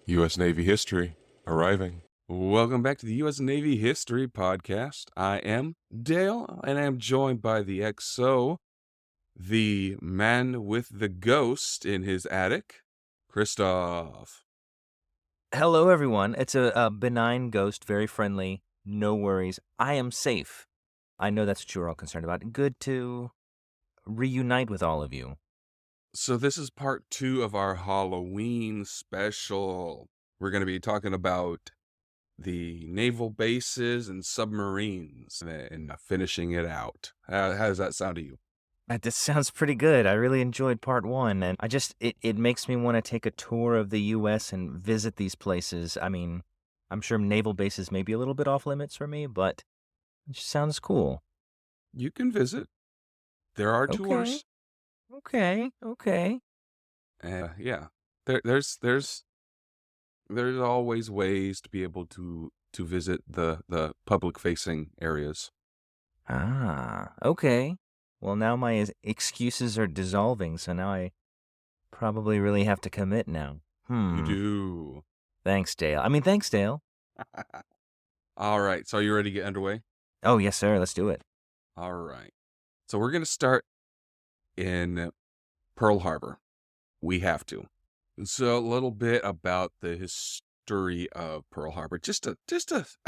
U.S. Navy history arriving. Welcome back to the U.S. Navy History Podcast. I am Dale, and I am joined by the XO, the man with the ghost in his attic, Christoph. Hello, everyone. It's a benign ghost, very friendly. No worries. I am safe. I know that's what you're all concerned about. Good to reunite with all of you. So this is part 2 of our Holloween special. We're going to be talking about the naval bases and submarines and finishing it out. How does that sound to you? This sounds pretty good. I really enjoyed part 1, and it makes me want to take a tour of the U.S. and visit these places. I mean, I'm sure naval bases may be a little bit off limits for me, but it just sounds cool. You can visit. There are tours. Okay. Yeah, there's always ways to be able to visit the public facing areas. Okay. Well, now my excuses are dissolving, so now I probably really have to commit now. You do. Thanks, Dale. All right, so are you ready to get underway? Oh, yes, sir. Let's do it. All right. So we're going to start in Pearl Harbor. We have to. So a little bit about the history of Pearl Harbor, just a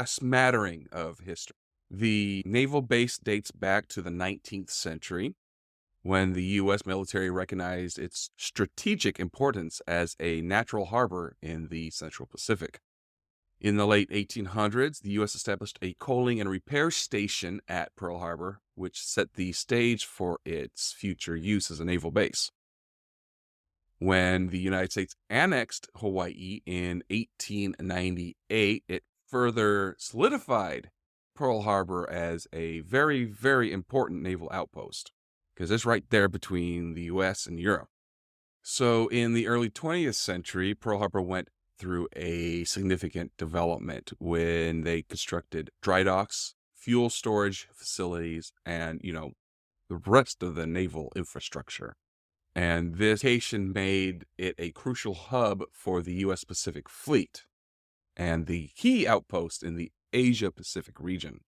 smattering of history. The naval base dates back to the 19th century, when the U.S. military recognized its strategic importance as a natural harbor in the Central Pacific. In the late 1800s, the U.S. established a coaling and repair station at Pearl Harbor, which set the stage for its future use as a naval base. When the United States annexed Hawaii in 1898, it further solidified Pearl Harbor as a very, very important naval outpost, because it's right there between the U.S. and Europe. So in the early 20th century, Pearl Harbor went through a significant development when they constructed dry docks, fuel storage facilities, and, the rest of the naval infrastructure. And this location made it a crucial hub for the U.S. Pacific Fleet and the key outpost in the Asia-Pacific region.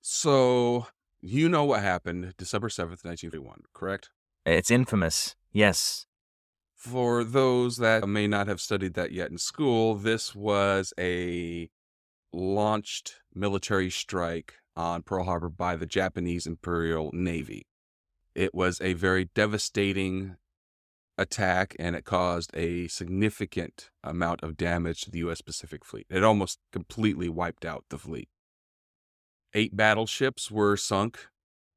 So, you know what happened December 7th, 1941, correct? It's infamous. Yes. For those that may not have studied that yet in school, this was a launched military strike on Pearl Harbor by the Japanese Imperial Navy. It was a very devastating attack, and it caused a significant amount of damage to the U.S. Pacific Fleet. It almost completely wiped out the fleet. 8 battleships were sunk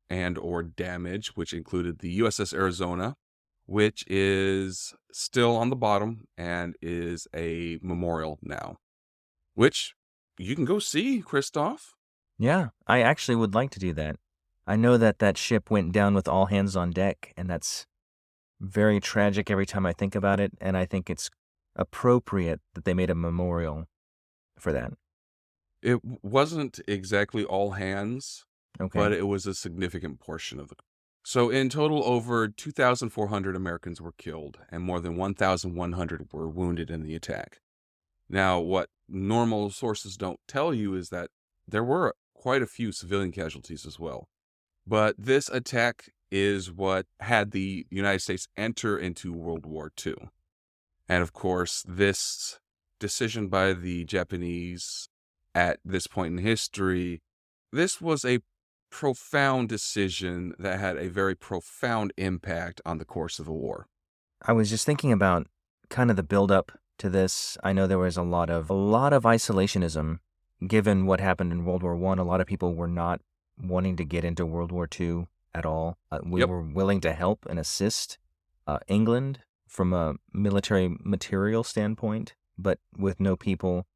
and or damaged, which included the USS Arizona, which is still on the bottom and is a memorial now, which you can go see, Christoph. Yeah, I actually would like to do that. I know that ship went down with all hands on deck, and that's very tragic every time I think about it, and I think it's appropriate that they made a memorial for that. It wasn't exactly all hands, Okay. but it was a significant portion of the. So in total, over 2,400 Americans were killed, and more than 1,100 were wounded in the attack. Now, what normal sources don't tell you is that there were quite a few civilian casualties as well. But this attack is what had the United States enter into World War II. And of course, this decision by the Japanese at this point in history, this was a profound decision that had a very profound impact on the course of the war. I was just thinking about kind of the build-up to this. I know there was a lot of isolationism, given what happened in World War I. A lot of people were not wanting to get into World War II at all. We were willing to help and assist England from a military material standpoint, but with no people.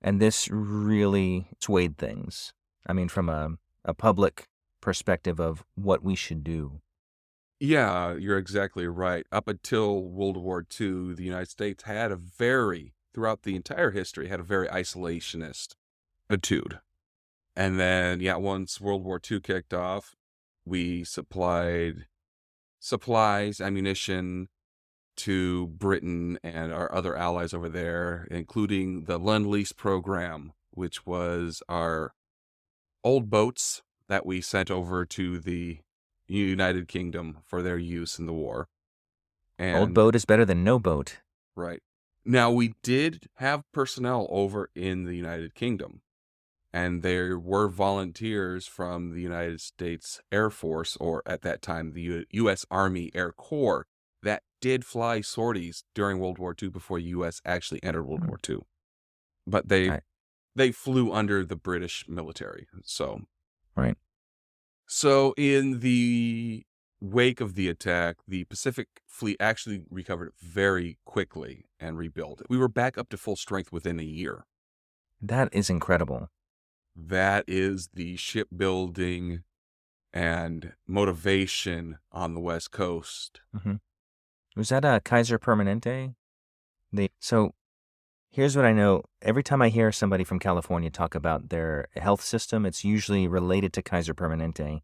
And this really swayed things. I mean, from a public perspective of what we should do. Yeah, you're exactly right. Up until World War II, the United States had throughout the entire history, had a very isolationist attitude. And then, yeah, once World War II kicked off, we supplied supplies, ammunition to Britain and our other allies over there, including the Lend-Lease program, which was our old boats that we sent over to the United Kingdom for their use in the war. Old And boat is better than no boat. right. Now, we did have personnel over in the United Kingdom, and there were volunteers from the United States Air Force, or at that time, the U.S. Army Air Corps, that did fly sorties during World War II before the U.S. actually entered World Hmm, War II. But they I they flew under the British military. right. So in the wake of the attack, the Pacific Fleet actually recovered very quickly and rebuilt. We were back up to full strength within a year. That is incredible. That is the shipbuilding and motivation on the West Coast. Mhm. Was that a Kaiser Permanente? So here's what I know. Every time I hear somebody from California talk about their health system, it's usually related to Kaiser Permanente.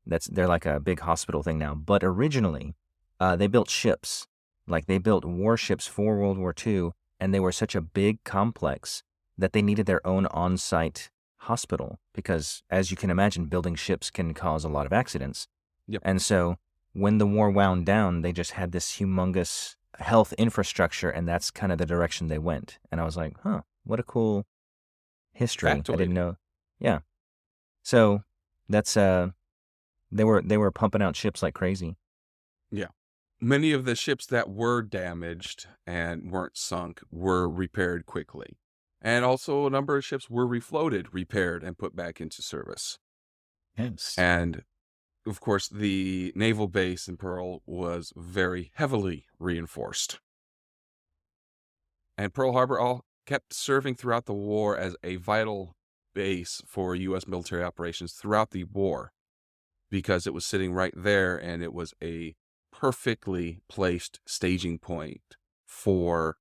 They're like a big hospital thing now. But originally, they built ships. Like they built warships for World War II, and they were such a big complex that they needed their own on-site hospital because, as you can imagine, building ships can cause a lot of accidents. Yep, And so when the war wound down, they just had this humongous health infrastructure, and that's kind of the direction they went. And I was like, huh, what a cool history. I factoid. didn't know. Yeah. So that's they were pumping out ships like crazy. Yeah. Many of the ships that were damaged and weren't sunk were repaired quickly. And also a number of ships were refloated, repaired, and put back into service. Yes. And of course, the naval base in Pearl was very heavily reinforced. And Pearl Harbor all kept serving throughout the war as a vital base for U.S. military operations throughout the war because it was sitting right there and it was a perfectly placed staging point for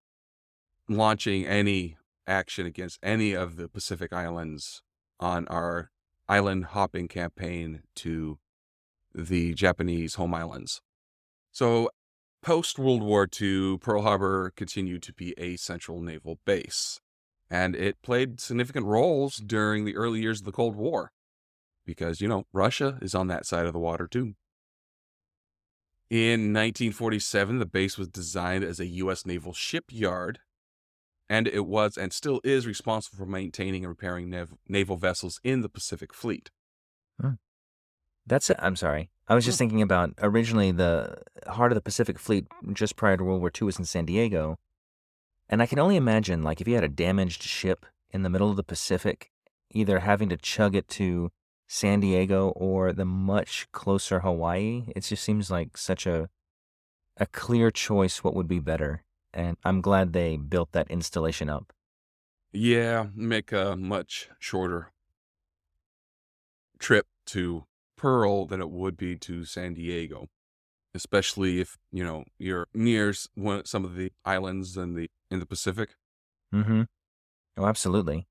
launching any action against any of the Pacific Islands on our island hopping campaign to the Japanese home islands. So, post World War II, Pearl Harbor continued to be a central naval base, and it played significant roles during the early years of the Cold War because, Russia is on that side of the water too. In 1947, the base was designed as a U.S. naval shipyard, and it was and still is responsible for maintaining and repairing naval vessels in the Pacific Fleet. Huh. I'm sorry. I was Hmm. just thinking about originally the heart of the Pacific Fleet just prior to World War II was in San Diego. And I can only imagine, like, if you had a damaged ship in the middle of the Pacific, either having to chug it to San Diego or the much closer Hawaii, it just seems like such a clear choice what would be better. And I'm glad they built that installation up. Yeah, make a much shorter trip to Pearl than it would be to San Diego, especially if, you're near some of the islands in the Pacific. Mm-hmm. Oh, absolutely.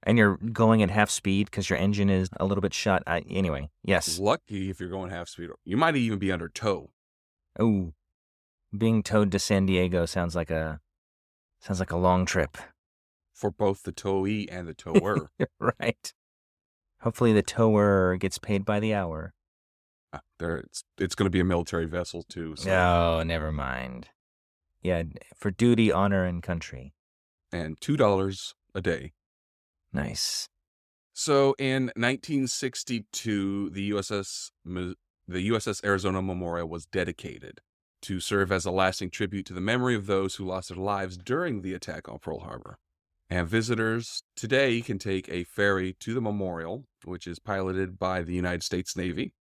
And you're going at half speed because your engine is a little bit shot. Anyway, yes. Lucky if you're going half speed. You might even be under tow Oh, being towed to San Diego sounds like a long trip. for both the towee and the tower. Right. Hopefully the tower gets paid by the hour. It's going to be a military vessel too, so Oh, never mind. Yeah, for duty, honor, and country. and $2 a day. Nice. So in 1962, the USS Arizona Memorial was dedicated to serve as a lasting tribute to the memory of those who lost their lives during the attack on Pearl Harbor. And visitors today can take a ferry to the memorial, which is piloted by the United States Navy.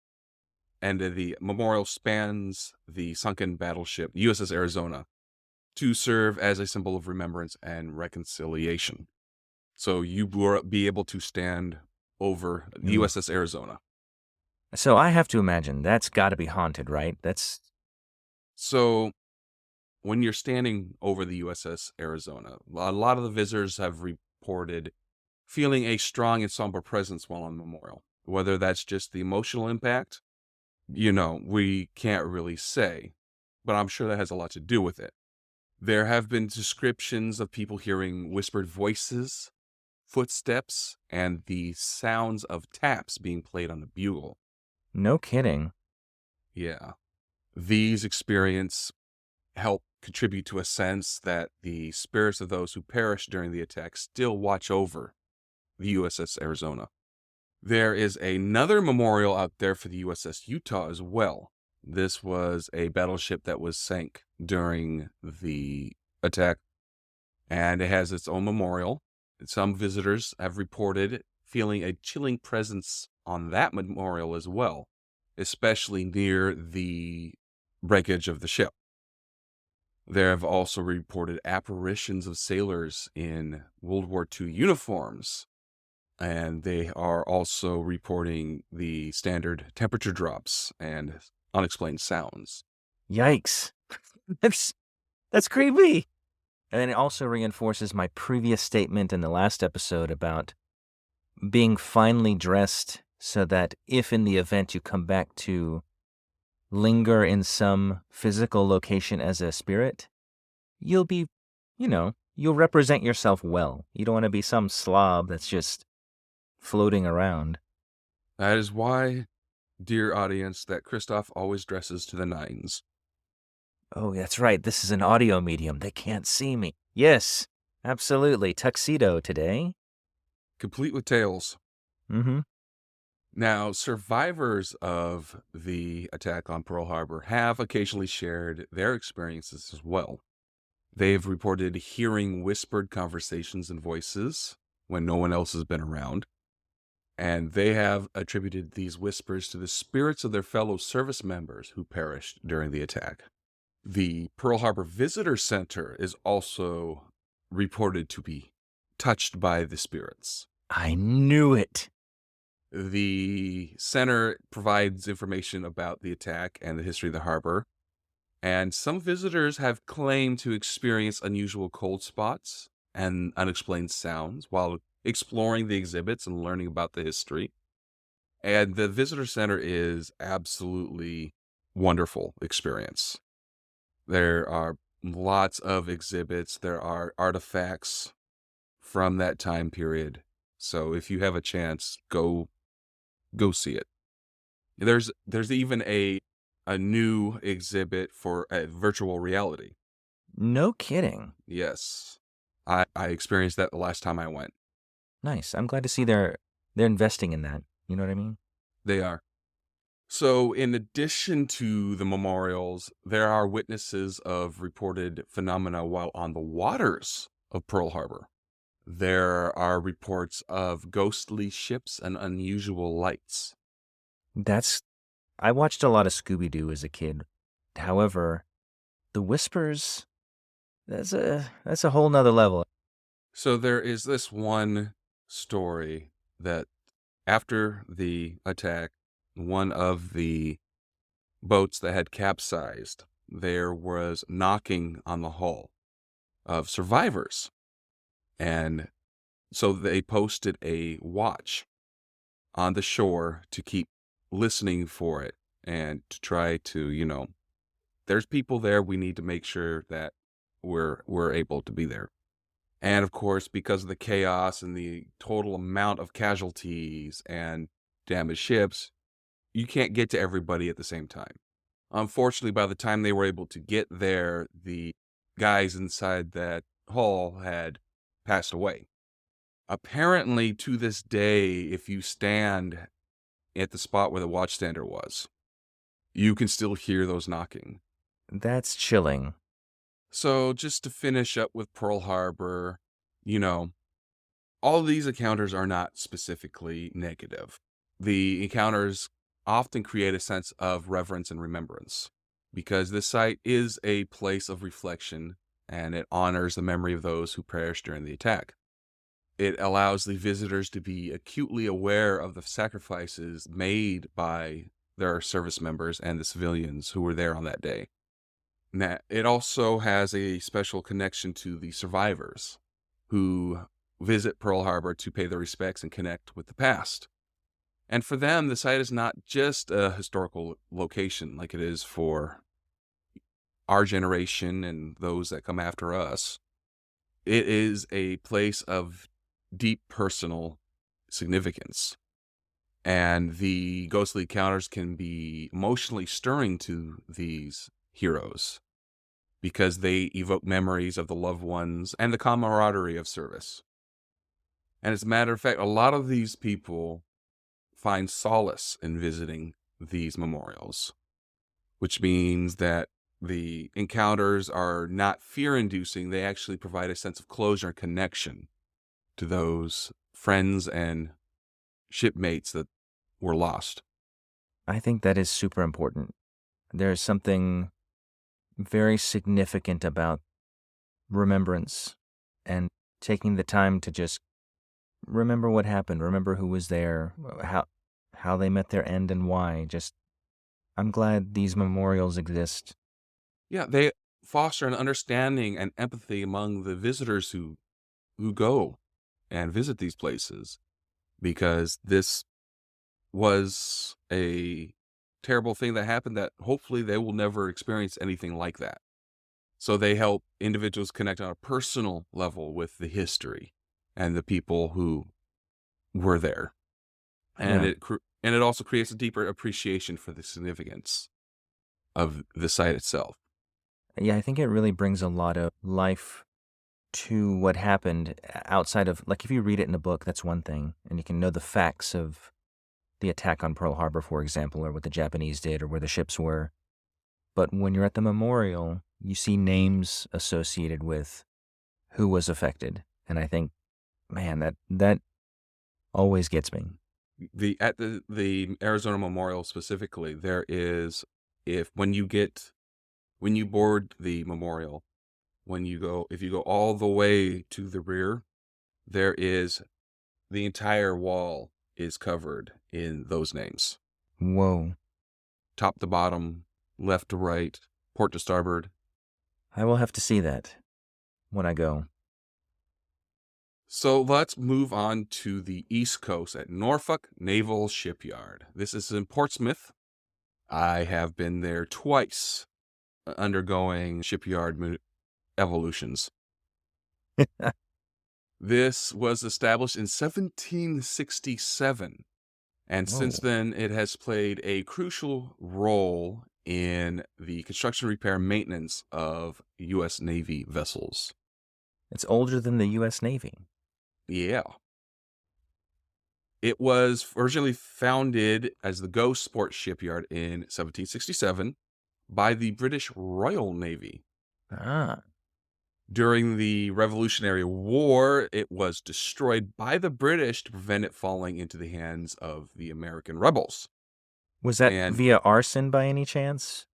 And the memorial spans the sunken battleship USS Arizona to serve as a symbol of remembrance and reconciliation. So you will be able to stand over the Ooh. USS Arizona. So I have to imagine that's got to be haunted, right? That's So when you're standing over the USS Arizona, a lot of the visitors have reported feeling a strong and somber presence while on the memorial. Whether that's just the emotional impact, we can't really say, but I'm sure that has a lot to do with it. There have been descriptions of people hearing whispered voices, footsteps, and the sounds of taps being played on the bugle. No kidding. Yeah. These experiences help contribute to a sense that the spirits of those who perished during the attack still watch over the USS Arizona. There is another memorial out there for the USS Utah as well. This was a battleship that was sank during the attack, and it has its own memorial. Some visitors have reported feeling a chilling presence on that memorial as well, especially near the breakage of the ship. There have also reported apparitions of sailors in World War II uniforms, and they are also reporting the standard temperature drops and unexplained sounds. Yikes. That's that's creepy. And it also reinforces my previous statement in the last episode about being finely dressed so that if in the event you come back to linger in some physical location as a spirit, you'll be, you'll represent yourself well. You don't want to be some slob that's just floating around. That is why, dear audience, that Christoph always dresses to the nines. Oh, that's right. This is an audio medium. They can't see me. Yes, absolutely. Tuxedo today. Complete with tails. Mm-hmm. Now, survivors of the attack on Pearl Harbor have occasionally shared their experiences as well. They've reported hearing whispered conversations and voices when no one else has been around, and they have attributed these whispers to the spirits of their fellow service members who perished during the attack. The Pearl Harbor Visitor Center is also reported to be touched by the spirits. I knew it. The center provides information about the attack and the history of the harbor, and some visitors have claimed to experience unusual cold spots and unexplained sounds while exploring the exhibits and learning about the history. And the visitor center is absolutely wonderful experience. There are lots of exhibits, there are artifacts from that time period. So if you have a chance, go see it. There's even a new exhibit for virtual reality. No kidding. Yes. I experienced that the last time I went. Nice. I'm glad to see they're investing in that. You know what I mean? They are. So in addition to the memorials, there are witnesses of reported phenomena while on the waters of Pearl Harbor. There are reports of ghostly ships and unusual lights. I watched a lot of Scooby-Doo as a kid. However, the whispers, that's a whole nother level. So there is this one story that after the attack, one of the boats that had capsized, there was knocking on the hull of survivors. And so they posted a watch on the shore to keep listening for it and to try to, there's people there. We need to make sure that we're able to be there. And of course, because of the chaos and the total amount of casualties and damaged ships, you can't get to everybody at the same time. Unfortunately, by the time they were able to get there, the guys inside that hull had passed away. Apparently, to this day, if you stand at the spot where the watchstander was, you can still hear those knocking. That's chilling. So just to finish up with Pearl Harbor, all these encounters are not specifically negative. The encounters often create a sense of reverence and remembrance because this site is a place of reflection and it honors the memory of those who perished during the attack. It allows the visitors to be acutely aware of the sacrifices made by their service members and the civilians who were there on that day. Now, it also has a special connection to the survivors who visit Pearl Harbor to pay their respects and connect with the past. And for them, the site is not just a historical location like it is for our generation and those that come after us. It is a place of deep personal significance. And the ghostly encounters can be emotionally stirring to these heroes because they evoke memories of the loved ones and the camaraderie of service. And as a matter of fact, a lot of these people find solace in visiting these memorials, which means that the encounters are not fear inducing. They actually provide a sense of closure and connection to those friends and shipmates that were lost. I think that is super important. There's something very significant about remembrance and taking the time to just remember what happened, remember who was there, how they met their end and why. Just I'm glad these memorials exist. Yeah, they foster an understanding and empathy among the visitors who go and visit these places because this was a terrible thing that happened that hopefully they will never experience anything like that. So they help individuals connect on a personal level with the history and the people who were there. And Yeah. it also creates a deeper appreciation for the significance of the site itself. Yeah, I think it really brings a lot of life to what happened outside of, like, if you read it in a book, that's one thing, and you can know the facts of the attack on Pearl Harbor, for example, or what the Japanese did or where the ships were. But when you're at the memorial, you see names associated with who was affected. And I think, man, that always gets me. At the Arizona Memorial specifically, there is if when you board the memorial, if you go all the way to the rear, there is the entire wall is covered in those names. Whoa. Top to bottom, left to right, port to starboard. I will have to see that when I go. So let's move on to the East Coast at Norfolk Naval Shipyard. This is in Portsmouth. I have been there twice, undergoing evolutions. This was established in 1767, and since Whoa. then it has played a crucial role in the construction, repair, and maintenance of U.S. Navy vessels. It's older than the U.S. Navy. Yeah. It was originally founded as the Ghost Sport Shipyard in 1767 by the British Royal Navy. Ah. During the Revolutionary War, it was destroyed by the British to prevent it falling into the hands of the American rebels. Was that And via arson by any chance?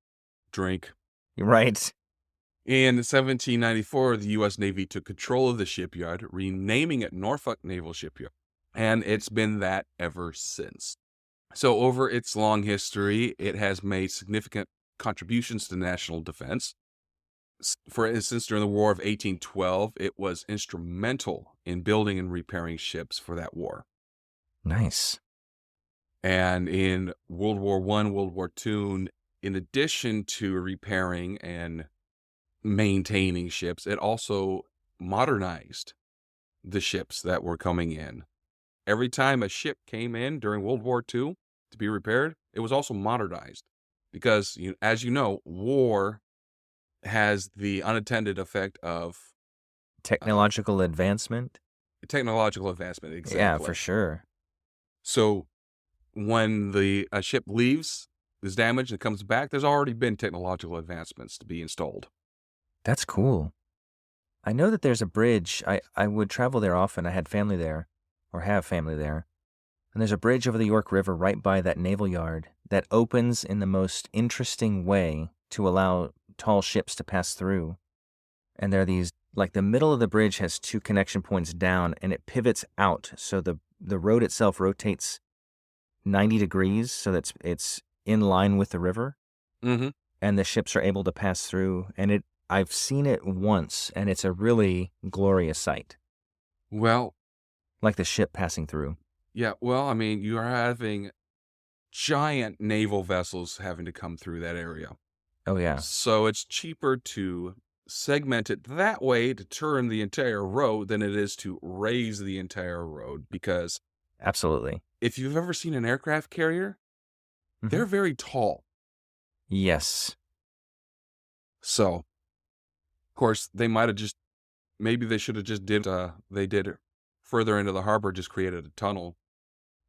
drink. You're right. In 1794, the U.S. Navy took control of the shipyard, renaming it Norfolk Naval Shipyard. And it's been that ever since. So over its long history, it has made significant contributions to national defense. For instance, during the War of 1812, it was instrumental in building and repairing ships for that war. Nice. And in World War I, World War II, in addition to repairing and maintaining ships, it also modernized the ships that were coming in. Every time a ship came in during World War II to be repaired, it was also modernized because, as you know, war has the unintended effect of uh, Technological advancement? technological advancement. Yeah, for Exactly. sure. So when a ship leaves, is damaged, and comes back, there's already been technological advancements to be installed. That's cool. I know that there's a bridge. I would travel there often. I had family there, or have family there. And there's a bridge over the York River right by that naval yard that opens in the most interesting way to allow tall ships to pass through. And there are these, like, the middle of the bridge has two connection points down and it pivots out. So the road itself rotates 90 degrees so that it's in line with the river Mm-hmm. and the ships are able to pass through. And I've seen it once and it's a really glorious sight. Well, Like the ship passing through. Yeah, well, I mean, you are having giant naval vessels having to come through that area. Oh, yeah. So it's cheaper to segment it that way to turn the entire road than it is to raise the entire road. Because Absolutely. if you've ever seen an aircraft carrier, Mhm. they're very tall. Yes. So, of course, they might have just maybe they should have just they did it further into the harbor, just created a tunnel,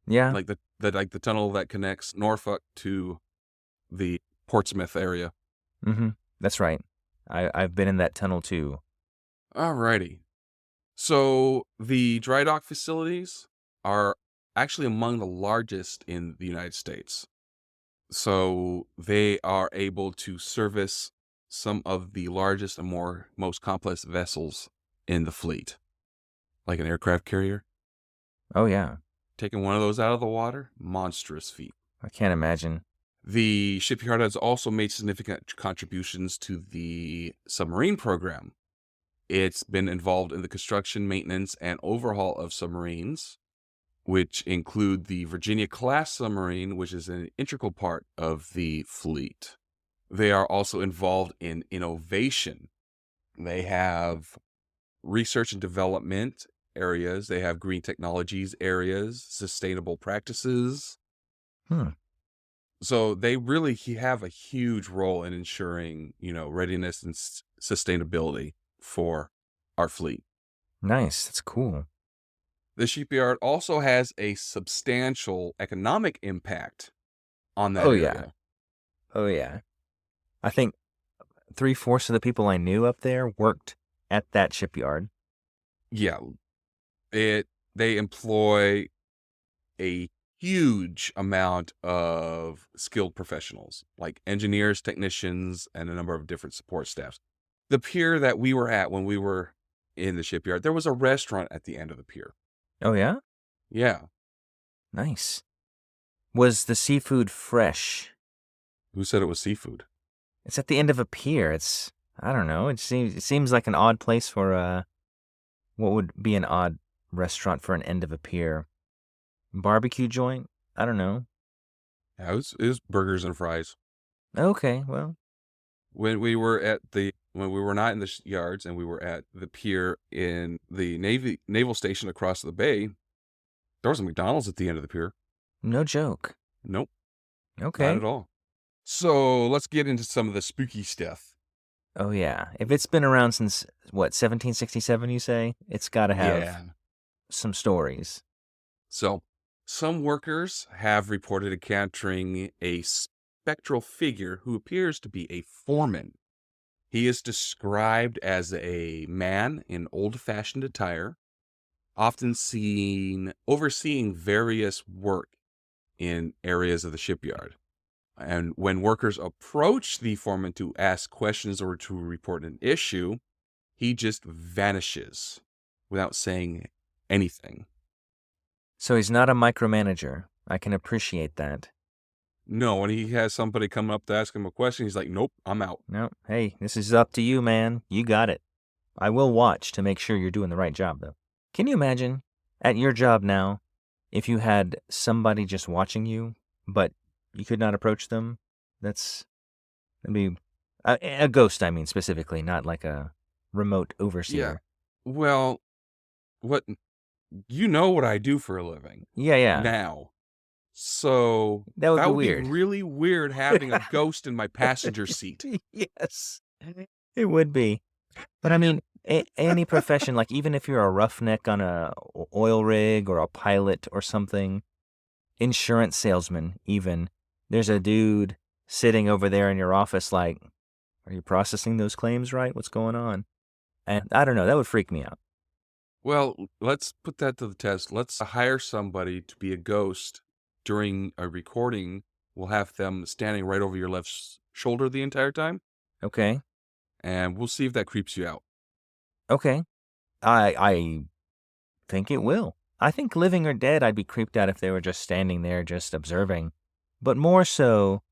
Yeah. like the tunnel that connects Norfolk to the Portsmouth area. Mhm. That's right. I've been in that tunnel too. Alrighty. So the dry dock facilities are actually among the largest in the United States. So they are able to service some of the largest and most complex vessels in the fleet, like an aircraft carrier. Oh, yeah. Taking one of those out of the water, monstrous feat. I can't imagine. The shipyard has also made significant contributions to the submarine program. It's been involved in the construction, maintenance, and overhaul of submarines, which include the Virginia-class submarine, which is an integral part of the fleet. They are also involved in innovation. They have research and development areas. They have green technologies areas, sustainable practices. Hmm. So they really have a huge role in ensuring, readiness and sustainability for our fleet. Nice. That's cool. The shipyard also has a substantial economic impact on that Oh, yeah. area. Oh, yeah. I think 3/4 of the people I knew up there worked at that shipyard. Yeah, they employ a huge amount of skilled professionals, like engineers, technicians, and a number of different support staffs. The pier that we were at when we were in the shipyard, there was a restaurant at the end of the pier. Oh, yeah? Yeah. Nice. Was the seafood fresh? Who said it was seafood? It's at the end of a pier. I don't know. It seems like an odd place for what would be an odd restaurant for an end of a pier? Barbecue joint? I don't know. Yeah, it was burgers and fries. Okay, well, When we were not in the yards and we were at the pier in the naval station across the bay, there was a McDonald's at the end of the pier. no joke. Nope, not Okay. at all. So let's get into some of the spooky stuff. Oh, yeah. If it's been around since, what, 1767, you say? It's got to have Yeah. some stories. So some workers have reported encountering a spectral figure who appears to be a foreman. He is described as a man in old-fashioned attire, often seen overseeing various work in areas of the shipyard. And when workers approach the foreman to ask questions or to report an issue, he just vanishes without saying anything. So he's not a micromanager. I can appreciate that. No, when he has somebody come up to ask him a question, he's like, nope, I'm out. No, hey, this is up to you, man. You got it. I will watch to make sure you're doing the right job, though. Can you imagine, at your job now, if you had somebody just watching you, but you could not approach them? That'd be a ghost, I mean, specifically, not like a remote Yeah. overseer. Well, what you know what I do for a living Yeah, yeah. now. So That would that be would be weird. really weird having a ghost in my passenger seat. Yes, it would be. But I mean, any profession, like even if you're a roughneck on a oil rig or a pilot or something, insurance salesman, even, there's a dude sitting over there in your office like, are you processing those claims right? What's going on? And I don't know, that would freak me out. Well, let's put that to the test. Let's hire somebody to be a ghost during a recording. We'll have them standing right over your left shoulder the entire time, Okay. and we'll see if that creeps you out. Okay. I think it will. I think living or dead, I'd be creeped out if they were just standing there, just observing. But more so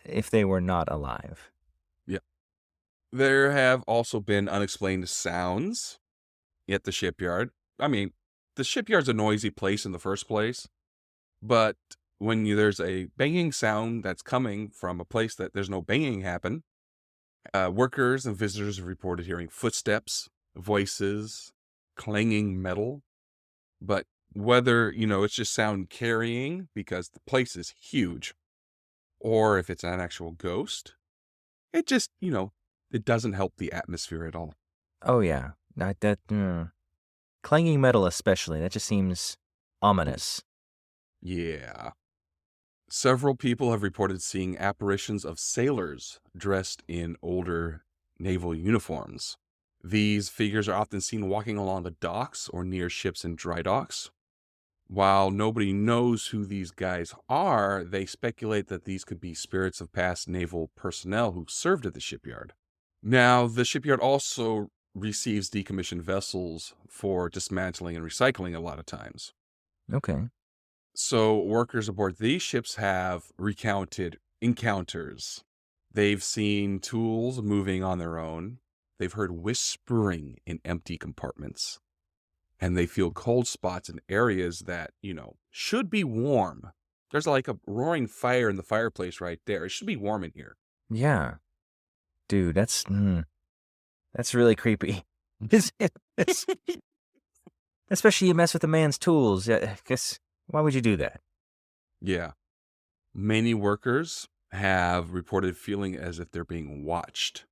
if they were not alive. Yeah. There have also been unexplained sounds at the shipyard. I mean, the shipyard's a noisy place in the first place, but when there's a banging sound that's coming from a place that there's no banging happen, workers and visitors have reported hearing footsteps, voices, clanging metal. But whether, it's just sound carrying because the place is huge, or if it's an actual ghost, it just, it doesn't help the atmosphere at all. Oh, yeah. Clanging metal especially, that just seems ominous. Yeah. Several people have reported seeing apparitions of sailors dressed in older naval uniforms. These figures are often seen walking along the docks or near ships in dry docks. While nobody knows who these guys are, they speculate that these could be spirits of past naval personnel who served at the shipyard. Now, the shipyard also receives decommissioned vessels for dismantling and recycling a lot of times. Okay. So, workers aboard these ships have recounted encounters. They've seen tools moving on their own. They've heard whispering in empty compartments. And they feel cold spots in areas that, should be warm. There's like a roaring fire in the fireplace right there. It should be warm in here. Yeah. Dude, that's really creepy. It's especially you mess with a man's tools. Yeah, 'cause why would you do that? Yeah. Many workers have reported feeling as if they're being watched.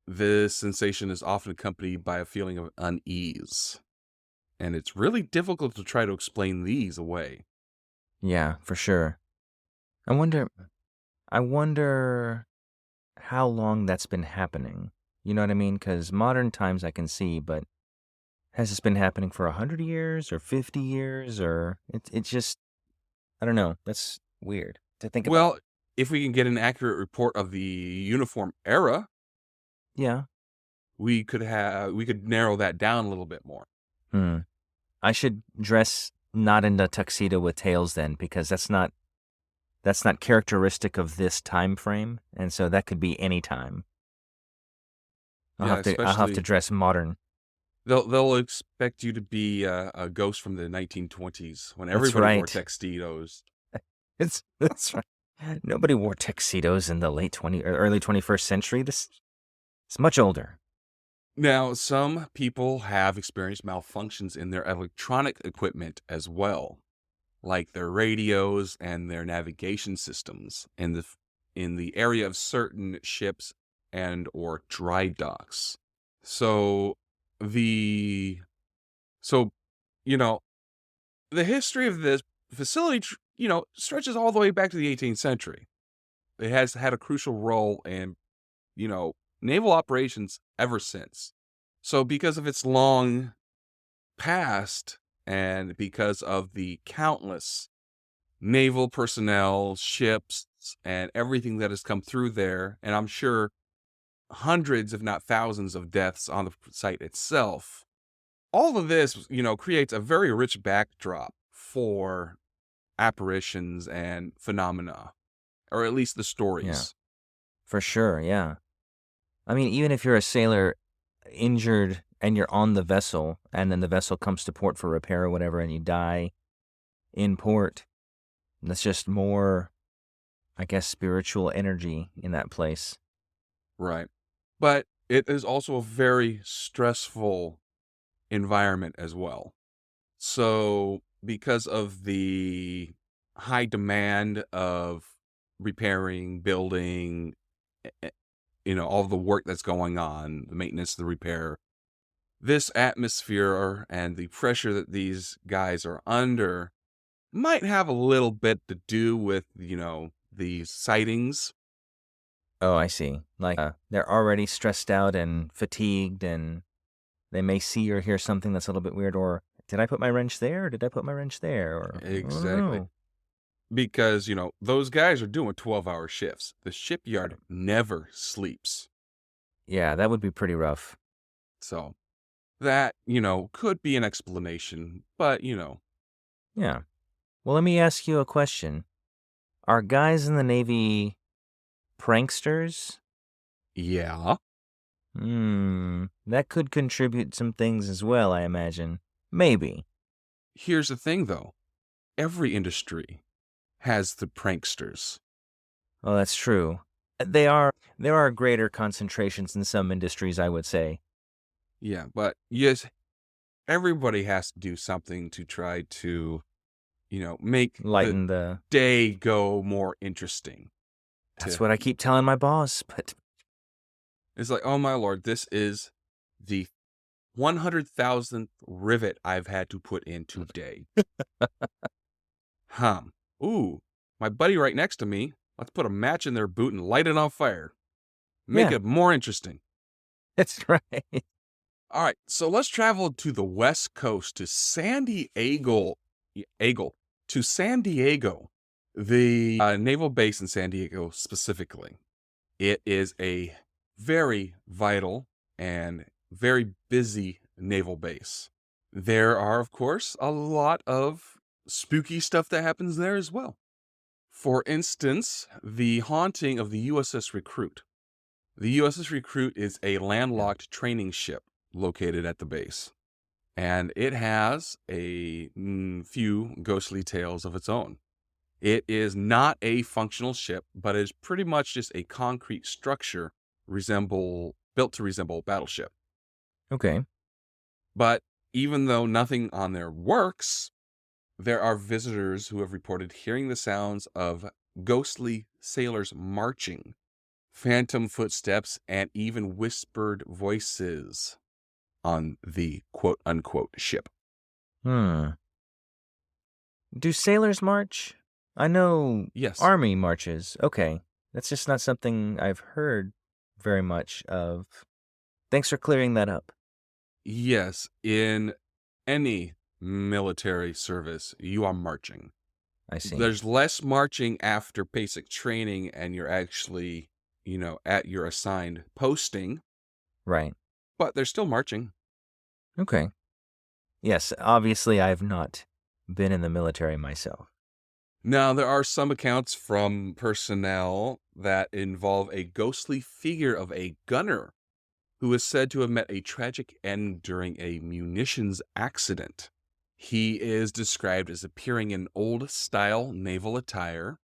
This sensation is often accompanied by a feeling of unease. And it's really difficult to try to explain these away. Yeah, for sure. I wonder I wonder how long that's been happening. You know what I mean? Because modern times I can see, but has this been happening for 100 years or 50 years or it's just I don't know. That's weird to think about. Well, if we can get an accurate report of the uniform era, Yeah. we could narrow that down a little bit more. Hmm. I should dress not in a tuxedo with tails then because that's not characteristic of this time frame, and so that could be any time. Yeah, I'll have to especially dress modern. they'll expect you to be a ghost from the 1920s when That's everybody wore right. tuxedos. That's right. Nobody wore tuxedos in the late 20 or early 21st century. This it's much older. Now, some people have experienced malfunctions in their electronic equipment as well, like their radios and their navigation systems in the area of certain ships and or dry docks. So the so you know the history of this facility stretches all the way back to the 18th century. It has had a crucial role in you know naval operations ever since. So because of its long past and because of the countless naval personnel, ships, and everything that has come through there, and I'm sure hundreds, if not thousands, of deaths on the site itself. All of this, creates a very rich backdrop for apparitions and phenomena, or at least the Yeah, stories. for sure. Yeah. I mean, even if you're a sailor injured and you're on the vessel, and then the vessel comes to port for repair or whatever, and you die in port, that's just more, I guess, spiritual energy in that place. Right. But it is also a very stressful environment as well. So, because of the high demand of repairing, building, all the work that's going on, the maintenance, the repair, this atmosphere and the pressure that these guys are under might have a little bit to do with, these sightings. Oh, I see. Like, they're already stressed out and fatigued, and they may see or hear something that's a little bit weird, or did I put my wrench there? Or did I put my wrench there? Or I don't Exactly. know. Because, those guys are doing 12-hour shifts. The shipyard never sleeps. Yeah, that would be pretty rough. So that, could be an explanation, but, Yeah. Well, let me ask you a question. Are guys in the Navy pranksters? yeah. That could contribute some things as well, I imagine. Maybe. Here's the thing, though. Every industry has the pranksters. Oh, that's true. There are greater concentrations in some industries, I would say. Yeah, but yes, everybody has to do something to try to, make the Lighten the day go more interesting. That's To what I keep telling my boss, but It's like, oh my lord, this is the 100,000th rivet I've had to put in today. Hum. Ooh, my buddy right next to me. Let's put a match in their boot and light it on fire. Make yeah, it more interesting. that's right. All right, so let's travel to the West Coast to San Diego, to San Diego, the naval base in San Diego specifically. It is a very vital and very busy naval base. There are, of course, a lot of spooky stuff that happens there as well. For instance, the haunting of the USS Recruit. The USS Recruit is a Yeah. landlocked training ship located at the base, and it has a few ghostly tales of its own. It is not a functional ship, but is pretty much just a concrete structure built to resemble a battleship. Okay. But even though nothing on there works, there are visitors who have reported hearing the sounds of ghostly sailors marching, phantom footsteps, and even whispered voices on the quote unquote ship. Hmm. Do sailors march? I know Yes. army marches. Okay. That's just not something I've heard very much of. Thanks for clearing that up. Yes. In any military service, you are marching. I see. There's less marching after basic training and you're actually, at your assigned posting, Right. but they're still marching. Okay. Yes, obviously I've not been in the military myself. Now, there are some accounts from personnel that involve a ghostly figure of a gunner who is said to have met a tragic end during a munitions accident. He is described as appearing in old style naval attire,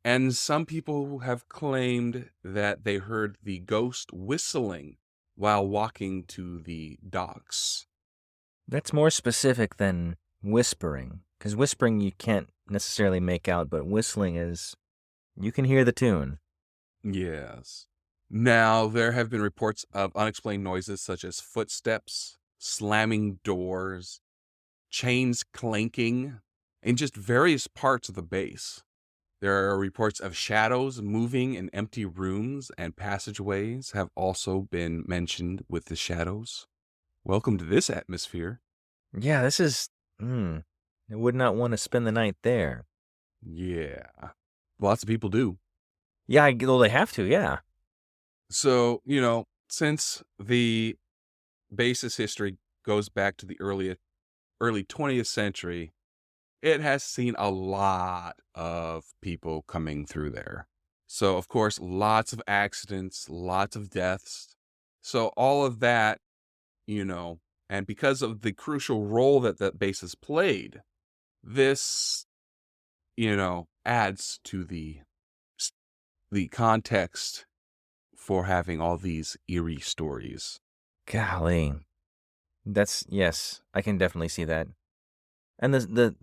and some people have claimed that they heard the ghost whistling while walking to the docks. That's more specific than whispering, because whispering you can't necessarily make out, but whistling is, you can hear the tune. Yes. Now, there have been reports of unexplained noises such as footsteps, slamming doors, chains clanking, in just various parts of the base. There are reports of shadows moving in empty rooms, and passageways have also been mentioned with the shadows. Welcome to this atmosphere. Yeah, this is, hmm, I would not want to spend the night there. Yeah. Lots of people do. Yeah, well, they have to, yeah. So, since the basis history goes back to the early 20th century, it has seen a lot of people coming through there. So, of course, lots of accidents, lots of deaths. So, all of that, you know, and because of the crucial role that that base has played, this, adds to the context for having all these eerie stories. Golly. Yes, I can definitely see that. And the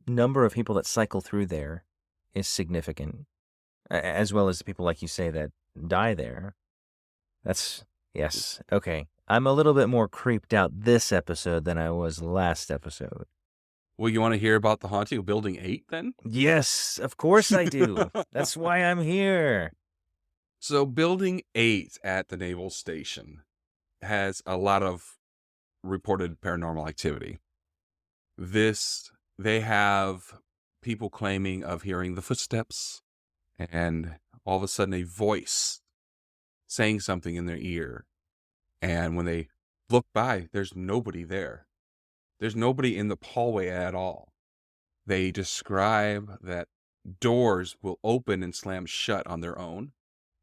number of people that cycle through there is significant, as well as the people, like you say, that die there. That's, yes, okay. I'm a little bit more creeped out this episode than I was last episode. Well, you want to hear about the haunting of Building 8 then? Yes, of course I do. That's why I'm here. So, Building 8 at the Naval Station has a lot of reported paranormal activity. They have people claiming of hearing the footsteps and all of a sudden a voice saying something in their ear. And when they look by, there's nobody there. There's nobody in the hallway at all. They describe that doors will open and slam shut on their own,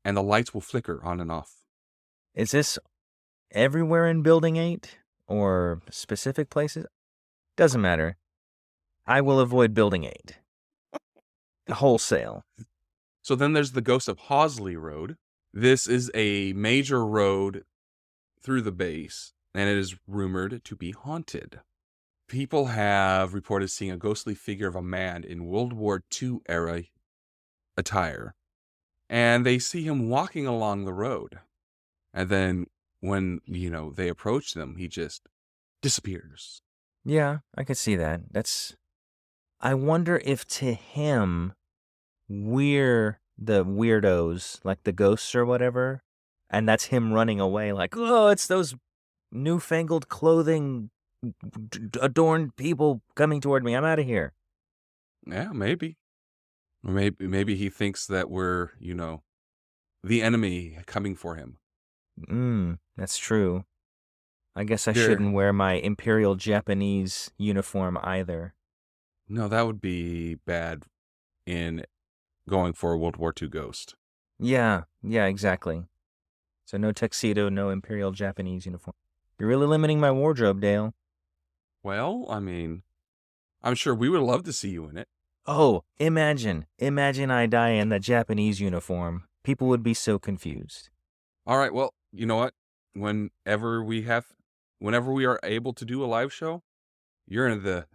and the lights will flicker on and off. Is this everywhere in Building 8? Or specific places? Doesn't matter. I will avoid Building 8. Wholesale. So then there's the Ghost of Hosley Road. This is a major road through the base, and it is rumored to be haunted. People have reported seeing a ghostly figure of a man in World War II era attire, and they see him walking along the road. And then when, they approach them, he just disappears. Yeah, I could see that. I wonder if to him, we're the weirdos, like the ghosts or whatever, and that's him running away like, oh, it's those newfangled clothing adorned people coming toward me. I'm out of here. Yeah, maybe. Or maybe he thinks that we're, the enemy coming for him. That's true. I guess I There. shouldn't wear my Imperial Japanese uniform either. No, that would be bad in going for a World War II ghost. Yeah, exactly. So no tuxedo, no Imperial Japanese uniform. You're really limiting my wardrobe, Dale. Well, I mean, I'm sure we would love to see you in it. Oh, imagine I die in the Japanese uniform. People would be so confused. All right, well, you know what? Whenever we are able to do a live show, you're in the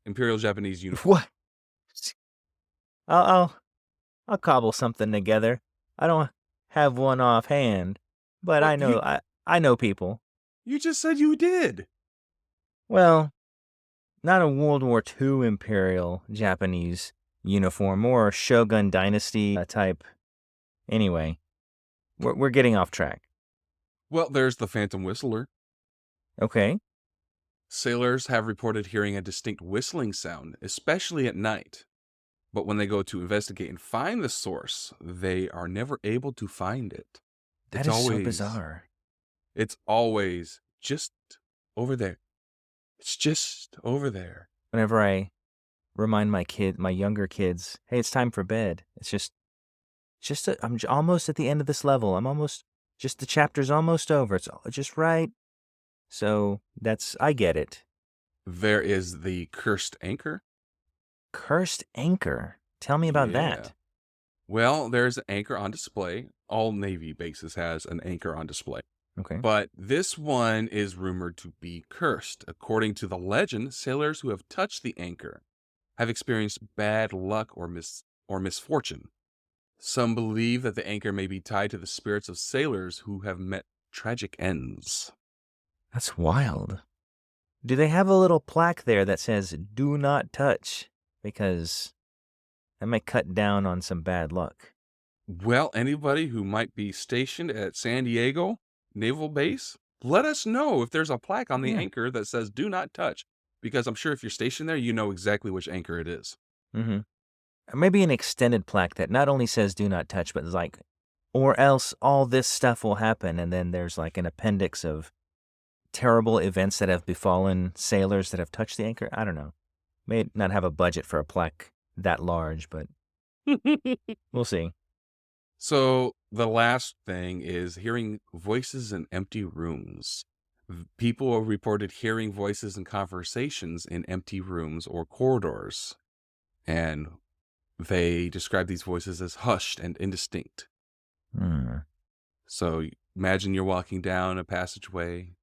Imperial Japanese uniform. What? I'll I'll cobble something together. I don't have one offhand, but Well, I know people. you just said you did. Well, not a World War II Imperial Japanese uniform, more Shogun Dynasty type. Anyway, we're getting off track. Well, there's the Phantom Whistler. Okay. Sailors have reported hearing a distinct whistling sound, especially at night. But when they go to investigate and find the source, they are never able to find it. That is so bizarre. It's always just over there. It's just over there. Whenever I remind my younger kids, hey, it's time for bed. I'm almost at the end of this level. The chapter's almost over. It's just right. So I get it. There is the Cursed Anchor. Cursed Anchor. Tell me about Yeah. that. Well, there's an anchor on display. All Navy bases has an anchor on display. Okay. But this one is rumored to be cursed. According to the legend, sailors who have touched the anchor have experienced bad luck or misfortune. Some believe that the anchor may be tied to the spirits of sailors who have met tragic ends. That's wild. Do they have a little plaque there that says, do not touch? Because that might cut down on some bad luck. Well, anybody who might be stationed at San Diego Naval Base, let us know if there's a plaque on the anchor that says do not touch. Because I'm sure if you're stationed there, you know exactly which anchor it is. Mm-hmm. Maybe an extended plaque that not only says do not touch, but is like, or else all this stuff will happen. And then there's like an appendix of terrible events that have befallen sailors that have touched the anchor. I don't know. May not have a budget for a plaque that large, but we'll see. So the last thing is hearing voices in empty rooms. People have reported hearing voices and conversations in empty rooms or corridors. And they describe these voices as hushed and indistinct. So imagine you're walking down a passageway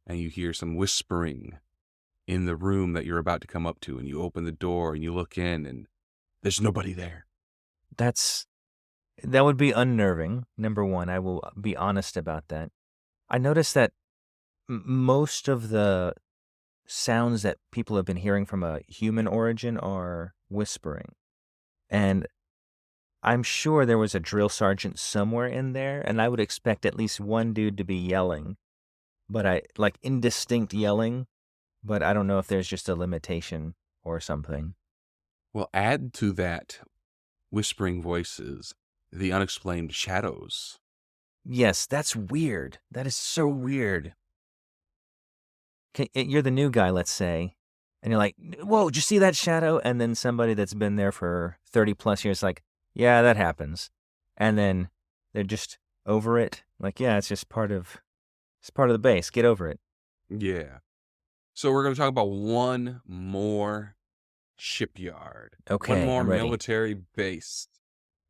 and you hear some whispering in the room that you're about to come up to, and you open the door and you look in and there's nobody there. That would be unnerving. Number one, I will be honest about that. I noticed that most of the sounds that people have been hearing from a human origin are whispering. And I'm sure there was a drill sergeant somewhere in there, and I would expect at least one dude to be yelling. But like indistinct yelling, but I don't know if there's just a limitation or something. Well, add to that whispering voices the unexplained shadows. Yes, that's weird. That is so weird. You're the new guy, let's say, and you're like, whoa, did you see that shadow? And then somebody that's been there for 30 plus years like, yeah, that happens. And then they're just over it. Like, yeah, it's part of the base. Get over it. Yeah. So we're going to talk about one more Shipyard. One Okay, more I'm ready. military base.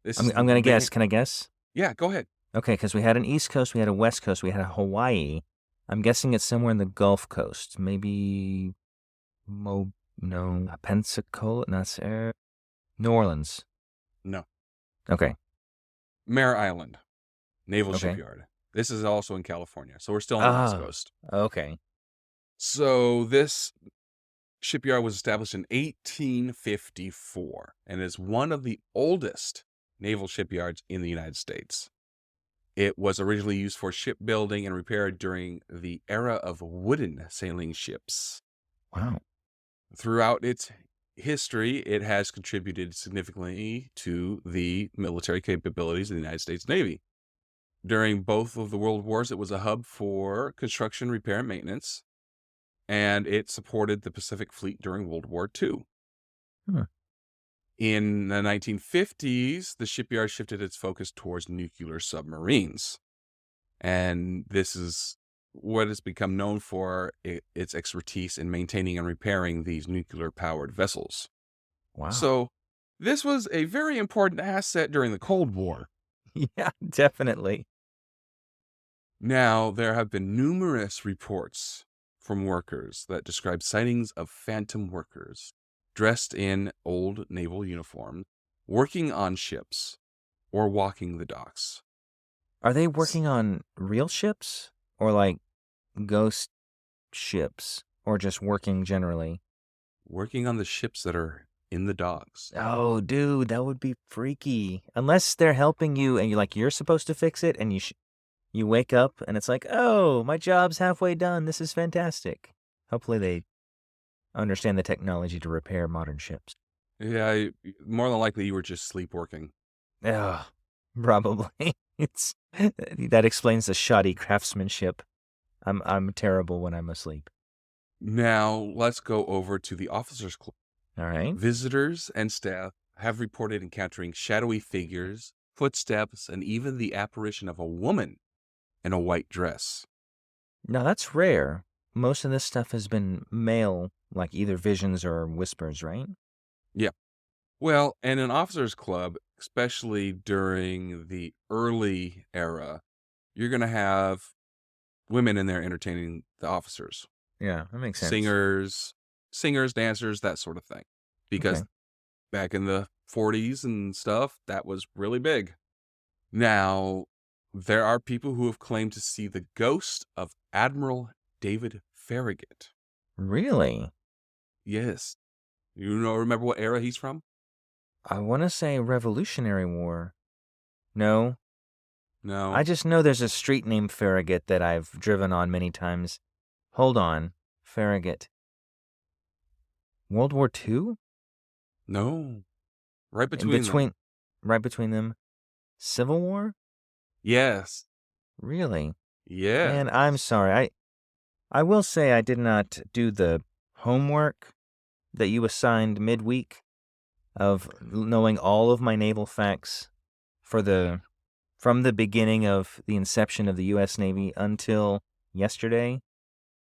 This I'm is the I'm gonna guess. main. Can I guess? Yeah, go ahead. Okay, because we had an East Coast, we had a West Coast, we had a Hawaii. I'm guessing it's somewhere in the Gulf Coast. Maybe no, Pensacola, not New Orleans. No. Okay, Mare Island, Naval okay. Shipyard. This is also in California, so we're still on the West Oh, Coast. okay. So this shipyard was established in 1854 and is one of the oldest naval shipyards in the United States. It was originally used for shipbuilding and repair during the era of wooden sailing ships. Wow. Throughout its history, it has contributed significantly to the military capabilities of the United States Navy. During both of the world wars, it was a hub for construction, repair, and maintenance, and it supported the Pacific Fleet during World War II. Hmm. In the 1950s, the shipyard shifted its focus towards nuclear submarines. And this is what it's become known for, its expertise in maintaining and repairing these nuclear-powered vessels. Wow. So this was a very important asset during the Cold War. Yeah, definitely. Now, there have been numerous reports from workers that describe sightings of phantom workers dressed in old naval uniforms, working on ships or walking the docks. Are they S- working on real ships or like ghost ships or just working generally? Working on the ships that are in the docks. Oh, dude, that would be freaky. Unless they're helping you and you're supposed to fix it and you wake up and it's like, "Oh, my job's halfway done. This is fantastic." Hopefully they understand the technology to repair modern ships. Yeah, more than likely you were just sleepwalking. Ugh, probably. It's that explains the shoddy craftsmanship. I'm terrible when I'm asleep. Now, let's go over to the officers' club. All right. Visitors and staff have reported encountering shadowy figures, footsteps, and even the apparition of a woman in a white dress. Now that's rare. Most of this stuff has been male, like either visions or whispers, right? Yeah. Well, and an officers' club, especially during the early era, you're going to have women in there entertaining the officers, Yeah, that makes sense. singers, dancers, that sort of thing. Okay. Because back in the 40s and stuff, that was really big. Now, there are people who have claimed to see the ghost of Admiral David Farragut. Really? Yes. Remember what era he's from? I want to say Revolutionary War. No, I No. just know there's a street named Farragut that I've driven on many times. Hold on. Farragut. World War II? No. Right In between them. between, right between them. Civil War? Yes. Really? Man, I'm Yes. sorry. I will say I did not do the homework that you assigned midweek of knowing all of my naval facts for the from the beginning of the inception of the U.S. Navy until yesterday.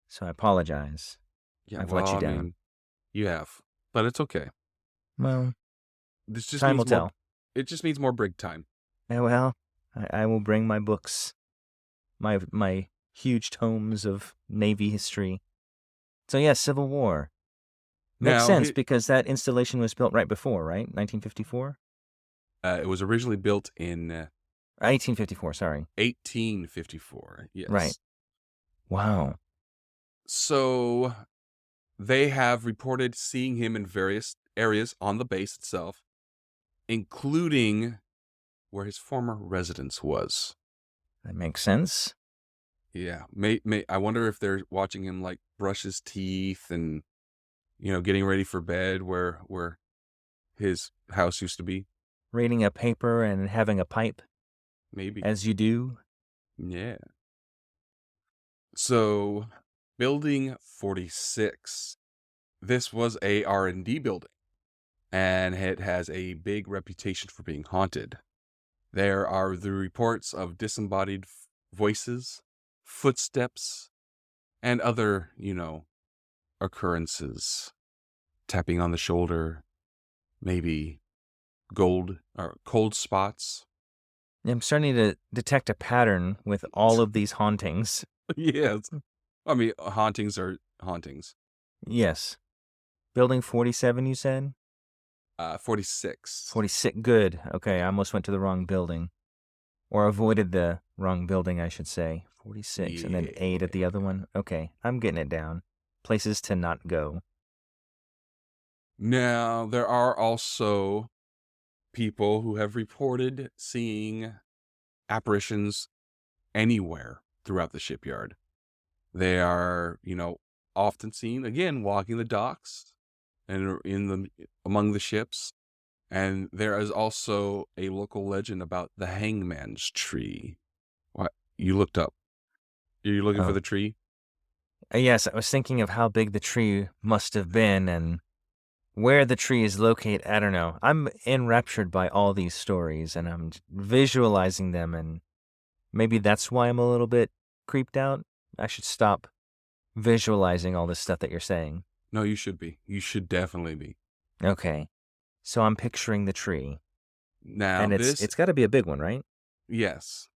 So I apologize. Yeah, I've let well, you I down. mean, you have. But it's okay. Well, This just time will means more tell. it just means more brig time. Well, I will bring my books, my huge tomes of Navy history. So yeah, Civil War. Makes Now, sense because that installation was built right before, right? 1954? it was originally built in 1854, sorry. 1854. Right. Yes. Wow. So they have reported seeing him in various areas on the base itself, including where his former residence was. That makes sense. Yeah, I wonder if they're watching him like brush his teeth and getting ready for bed where his house used to be. Reading a paper and having a pipe, Maybe. as you do. Yeah. So, building 46. This was a R&D building and it has a big reputation for being haunted. There are the reports of disembodied voices, footsteps, and other, occurrences. tapping on the shoulder, maybe gold or cold spots. I'm starting to detect a pattern with all of these hauntings. Yes. I mean, hauntings are hauntings. Yes. Building 47, you said? 46. 46. Good. Okay, I almost went to the wrong building. Or avoided the wrong building, I should say. 46, and then 8 at Yeah. the other one. Okay, I'm getting it down. Places to not go. Now, there are also people who have reported seeing apparitions anywhere throughout the shipyard. They are, often seen again walking the docks and among the ships. And there is also a local legend about the hangman's tree. What you looked up? Are you looking for Oh. the tree? Yes, I was thinking of how big the tree must have been and where the tree is located. I don't know. I'm enraptured by all these stories and I'm visualizing them, and maybe that's why I'm a little bit creeped out. I should stop visualizing all this stuff that you're saying. No, you should be. You should definitely be. Okay. So I'm picturing the tree, Now, and it's got to be a big one, right? yes,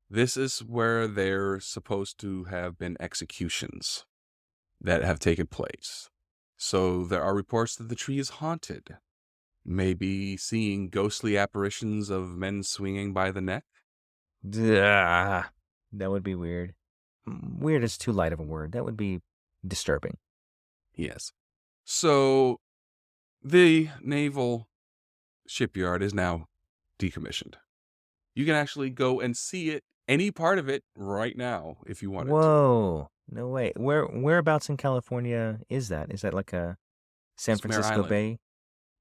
this is where there supposed to have been executions that have taken place. So there are reports that the tree is haunted. Maybe seeing ghostly apparitions of men swinging by the neck. Duh. That would be weird. Weird is too light of a word. That would be disturbing. Yes. So the naval shipyard is now decommissioned. You can actually go and see it, any part of it, right now if you wanted to. Whoa. No way. Whereabouts in California is that? Is that like a San It's Mare Francisco Island. Bay?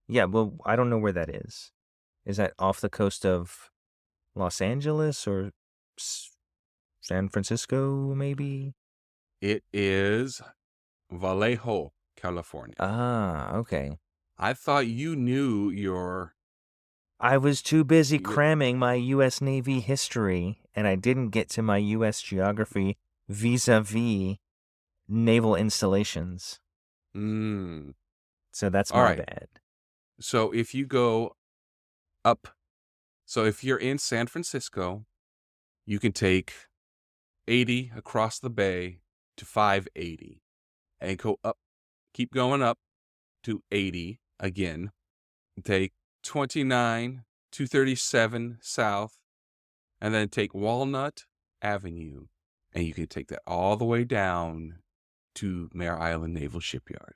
Yeah, well, I don't know where that is. Is that off the coast of Los Angeles or San Francisco, maybe? It is Vallejo, California. Ah, okay. I thought you knew your I was too busy your cramming my U.S. Navy history, and I didn't get to my U.S. geography vis-a-vis naval installations. mm, So that's all my right. bad. So if you go up, so if you're in San Francisco, you can take 80 across the bay to 580 and go up, keep going up to 80 again. Take 29 237 south, and then take Walnut Avenue, and you can take that all the way down to Mare Island Naval Shipyard.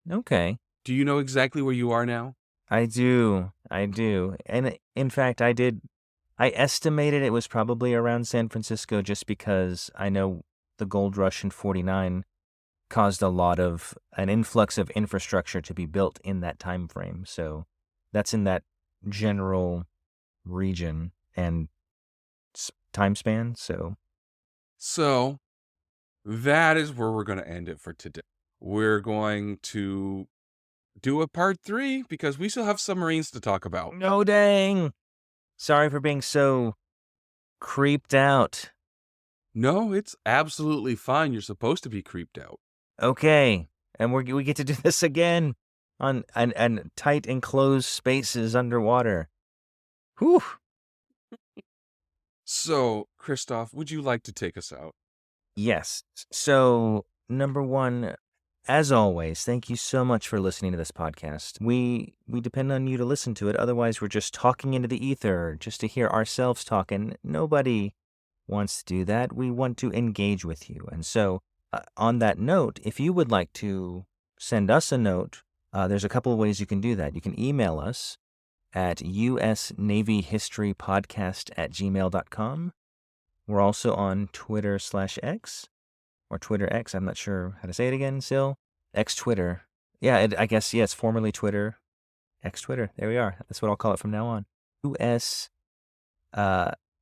Okay. Do you know exactly where you are now? I do. I do. And in fact, I estimated it was probably around San Francisco just because I know the gold rush in 49 caused an influx of infrastructure to be built in that time frame. So that's in that general region and time span. So, So that is where we're going to end it for today. We're going to do a part 3 because we still have submarines to talk about. no dang. Sorry for being so creeped out. No, it's absolutely fine. You're supposed to be creeped out. Okay. And we get to do this again on and tight enclosed spaces underwater. Whew. So, Christoph, would you like to take us out? Yes. So, number one, as always, thank you so much for listening to this podcast. We depend on you to listen to it. Otherwise, we're just talking into the ether just to hear ourselves talk, and nobody wants to do that. We want to engage with you. And so, on that note, if you would like to send us a note, there's a couple of ways you can do that. You can email us at usnavyhistorypodcast@gmail.com. We're also on Twitter/X or Twitter X. I'm not sure how to say it again still. X Twitter. Yeah, I guess, yes, formerly Twitter. X Twitter. There we are. That's what I'll call it from now on. US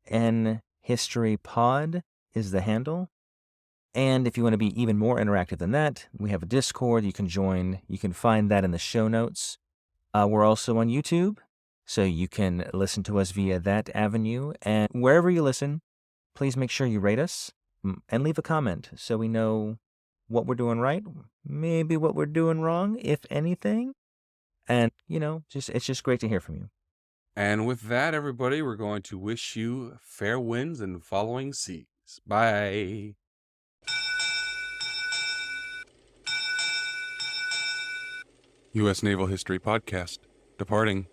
N History Pod is the handle. And if you want to be even more interactive than that, we have a Discord you can join. You can find that in the show notes. We're also on YouTube, so you can listen to us via that avenue. And wherever you listen, please make sure you rate us and leave a comment so we know what we're doing right, maybe what we're doing wrong, if anything. And, it's just great to hear from you. And with that, everybody, we're going to wish you fair winds and following seas. Bye. U.S. Naval History Podcast, departing